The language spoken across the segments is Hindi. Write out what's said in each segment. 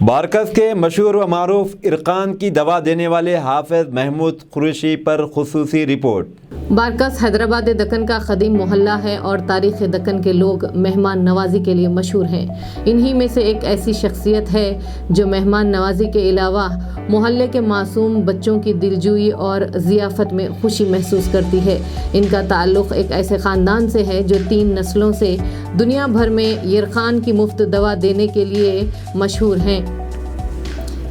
बारकस के मशहूर व मारूफ इरकान की दवा देने वाले हाफिज महमूद कुरैशी पर खुसूसी रिपोर्ट। बारकस हैदराबाद दक्कन का कदीम मोहल्ला है और तारीख़ दक्कन के लोग मेहमान नवाजी के लिए मशहूर हैं। इन्हीं में से एक ऐसी शख्सियत है जो मेहमान नवाजी के अलावा मोहल्ले के मासूम बच्चों की दिलजोई और ज़ियाफ़त में खुशी महसूस करती है। इनका ताल्लुक़ एक ऐसे ख़ानदान से है जो 3 नस्लों से दुनिया भर में इरकान की मुफ्त दवा देने के लिए मशहूर हैं।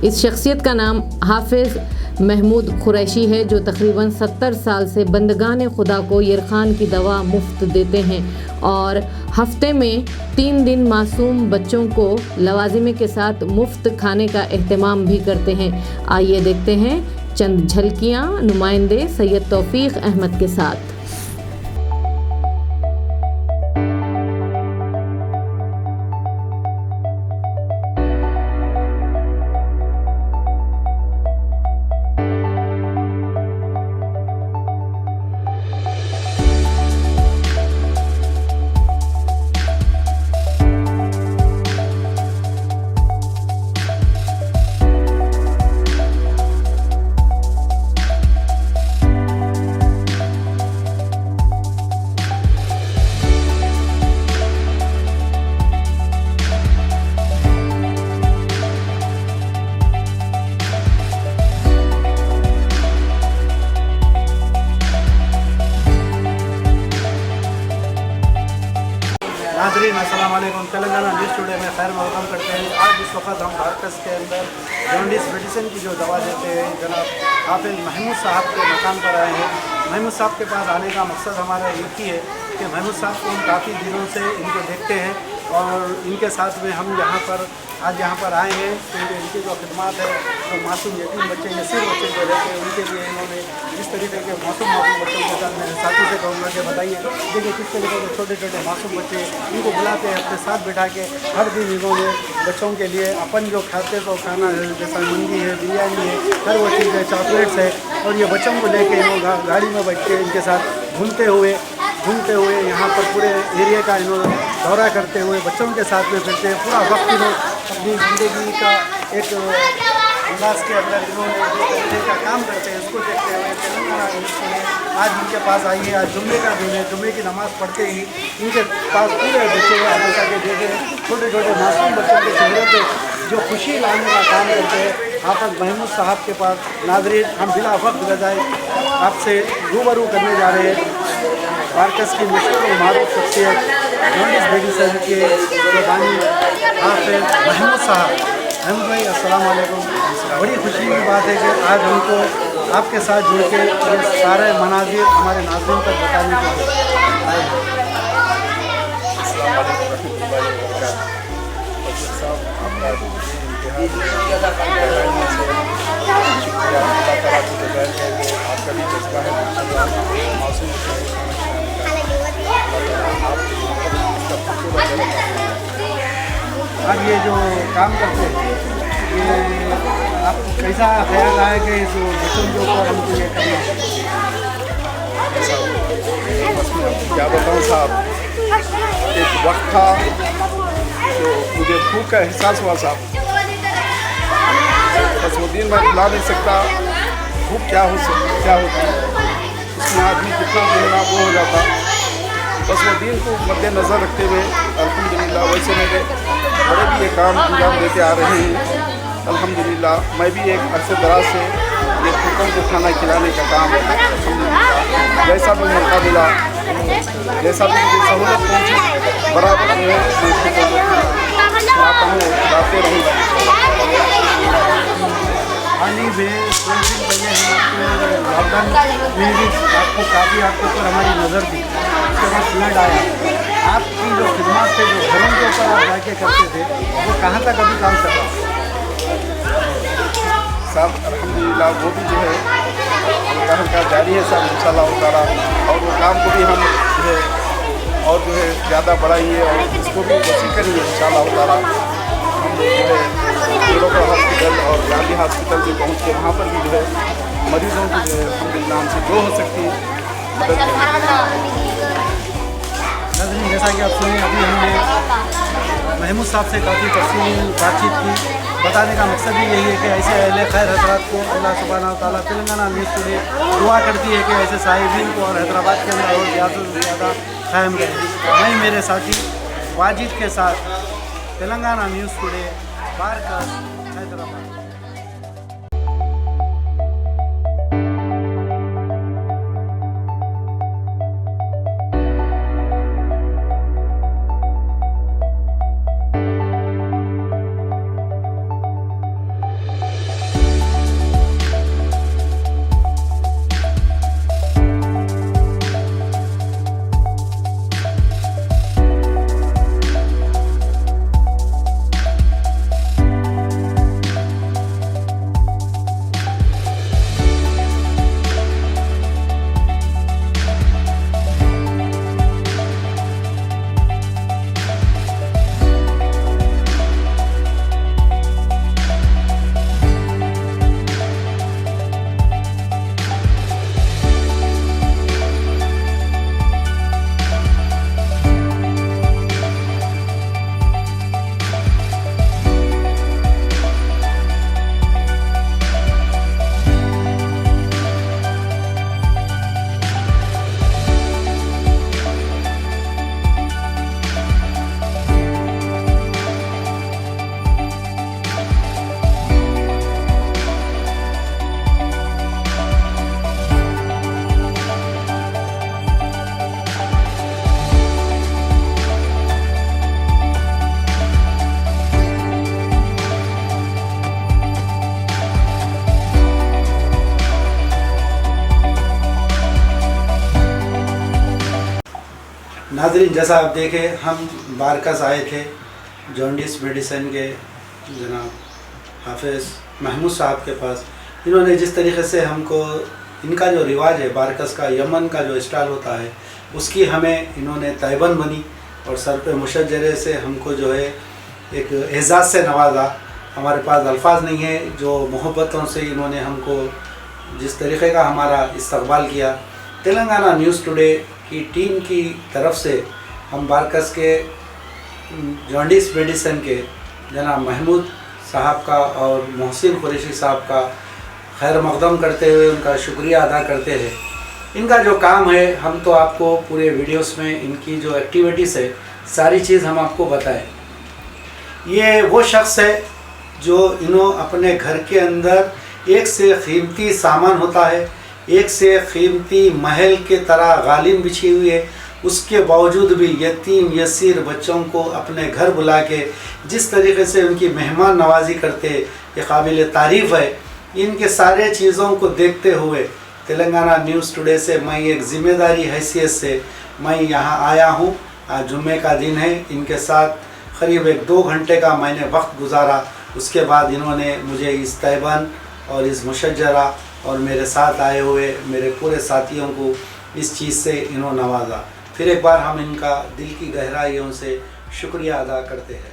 इस शख्सियत का नाम हाफिज महमूद कुरैशी है जो तकरीबन 70 साल से बंदगान खुदा को इरकान की दवा मुफ्त देते हैं और हफ्ते में 3 दिन मासूम बच्चों को लवाजिमे के साथ मुफ्त खाने का एहतमाम भी करते हैं। आइए देखते हैं चंद झलकियाँ नुमाइंदे सैयद तौफीक अहमद के साथ। नाज़रीन अस्सलाम वालेकुम। तेलंगाना न्यूज़ टुडे में खैर वेलकम करते हैं। आज इस वक्त हम बारकस के अंदर जॉन्डिस मेडिसिन की जो दवा देते हैं जनाब हाफिज महमूद साहब के मकान पर आए हैं। महमूद साहब के पास आने का मकसद हमारा एक ही है कि महमूद साहब को हम काफ़ी दिनों से इनको देखते हैं और इनके साथ में हम आज यहाँ पर आए हैं क्योंकि इनकी जो खिदमत है तो मासूम यतीम बच्चे नसीर बच्चे जो रहते हैं उनके लिए इन्होंने जिस तरीके के मासूम बच्चों के साथ मेरे साथी से कहूँगा कि बताइए देखिए किस तरीके के छोटे छोटे मासूम बच्चे इनको बुलाते हैं अपने साथ बिठा के हर दिन इन्होंने बच्चों के लिए अपन जो खाते तो खाना है जैसा मंदी है बिरयानी है हर वो चीज़ है चॉकलेट्स है और ये बच्चों को लेके इन्होंने गाड़ी में बैठ के इनके साथ घूमते हुए यहाँ पर पूरे एरिया का इन्होंने दौरा करते हुए बच्चों के साथ में फिरते हैं। पूरा वक्त इन्होंने अपनी ज़िंदगी का एक अंदाज के अंदर इन्होंने जो तरीके का काम करते हैं उसको देखते हुए तेलंगाना में आज इनके पास आई है। आज जुम्मे का दिन है। जुम्मे की नमाज़ पढ़ते ही इनके पास पूरे बच्चे हमेशा के देखे छोटे छोटे मासूम बच्चों के चेहरे पर जो खुशी लाने का काम करते हैं हाफिज महमूद साहब के पास। नाज़रीन हम बिला वक्त गज़ाए आपसे रूबरू करने जा रहे हैं बारकस की मशहूर और मारूफ शख्सियत जॉन्डिस मेडिसिन के जो बानी हाफिज महमूद साहब। महमूद भाई अस्सलाम वालेकुम। बड़ी खुशी की बात है कि आज हमको आपके साथ जुड़ के ये सारे मनाज़िर हमारे नाज़रीन तक बताने के लिए अब ये जो काम करते हैं ये आपको कैसा ख्याल आया कि इस बच्चों के ऊपर हमको ये करना क्या बताऊँ साहब, एक वक्त था तो मुझे भूख का एहसास हुआ साहब। बस वो दिन मैं भुला नहीं सकता भूख क्या होती उसमें आदमी कितना देना वो हो जाता। बस वो दिन को मद्देनज़र रखते हुए अल्हम्दुलिल्लाह वैसे मेरे बड़े भी ये काम अंजाम देते आ रहे हैं। अल्हम्दुलिल्लाह मैं भी एक अरसे दराज से ये भूखों को खाना खिलाने का काम अल्हम्दुलिल्लाह जैसा भी मौका मिला जैसा भी मुझे सहूलत पहुँची बराबर जो है मैं आता हूँ जाते रहूँगा। हाल ही में 2 दिन पहले हम लॉकडाउन में भी आपके ऊपर हमारी नज़र थी। उसके बाद फ्लड आया। आपकी जो खिदमत थे जो घरों के ऊपर आप जाके करते थे वो कहाँ तक अभी काम कर रहा है साहब? अल्हम्दुलिल्लाह वो भी जो है काम का जारी है साहब इंशाअल्लाह ताला। और वो काम को भी हम जो है और जो है ज़्यादा बढ़ाएंगे और इसको भी वसी करेंगे इंशाअल्लाह ताला। हम जो है लोकल हॉस्पिटल और गांधी हॉस्पिटल भी पहुँच के वहाँ पर भी जो है मरीजों की जो है अल्हम्दुलिल्लाह हमसे जो हो सकती है मदद करेंगे। जैसा कि आप सुने अभी हमने महमूद साहब से काफ़ी तफसीली बातचीत की बताने का मकसद ही यही है कि ऐसे अहले खैर हजरात को अल्लाह सुब्हानहू व तआला तेलंगाना न्यूज़ टुडे दुआ करती है कि ऐसे साहिबीन को और हैदराबाद के अंदर और ज़्यादा से ज़्यादा कायम करें। मैं मेरे साथी वाजिद के साथ तेलंगाना न्यूज़ टुडे बारकस हैदराबाद। नाज़रीन, जैसा आप देखें हम बारकस आए थे जॉन्डिस मेडिसिन के जनाब हाफिज़ महमूद साहब के पास। इन्होंने जिस तरीके से हमको इनका जो रिवाज है बारकस का, यमन का जो स्टाइल होता है, उसकी हमें इन्होंने तैबन बनी और सर पे मुशज्जरे से हमको जो है एक एजाज़ से नवाजा। हमारे पास अल्फाज नहीं है जो मोहब्बतों से इन्होंने हमको जिस तरीक़े का हमारा इस्तकबाल किया। तेलंगाना न्यूज़ टुडे की टीम की तरफ से हम बारकस के जॉन्डिस मेडिसिन के जनाब महमूद साहब का और मोहसिन कुरैशी साहब का खैर मकदम करते हुए उनका शुक्रिया अदा करते हैं। इनका जो काम है हम तो आपको पूरे वीडियोस में इनकी जो एक्टिविटीज़ है सारी चीज़ हम आपको बताएं। ये वो शख्स है जो इन्हों अपने घर के अंदर एक से कीमती सामान होता है, एक से कीमती महल के तरह गालिन बिछी हुई है, उसके बावजूद भी यतीम यसीर बच्चों को अपने घर बुला के जिस तरीके से उनकी मेहमान नवाजी करते ये काबिल तारीफ़ है। इनके सारे चीज़ों को देखते हुए तेलंगाना न्यूज़ टुडे से मैं एक ज़िम्मेदारी हैसियत से मैं यहाँ आया हूँ। आज जुम्मे का दिन है। इनके साथ करीब 1-2 घंटे का मैंने वक्त गुजारा। उसके बाद इन्होंने मुझे इस तैबन और इस मुशज्जरा और मेरे साथ आए हुए मेरे पूरे साथियों को इस चीज़ से इन्होंने नवाजा। फिर एक बार हम इनका दिल की गहराइयों से शुक्रिया अदा करते हैं।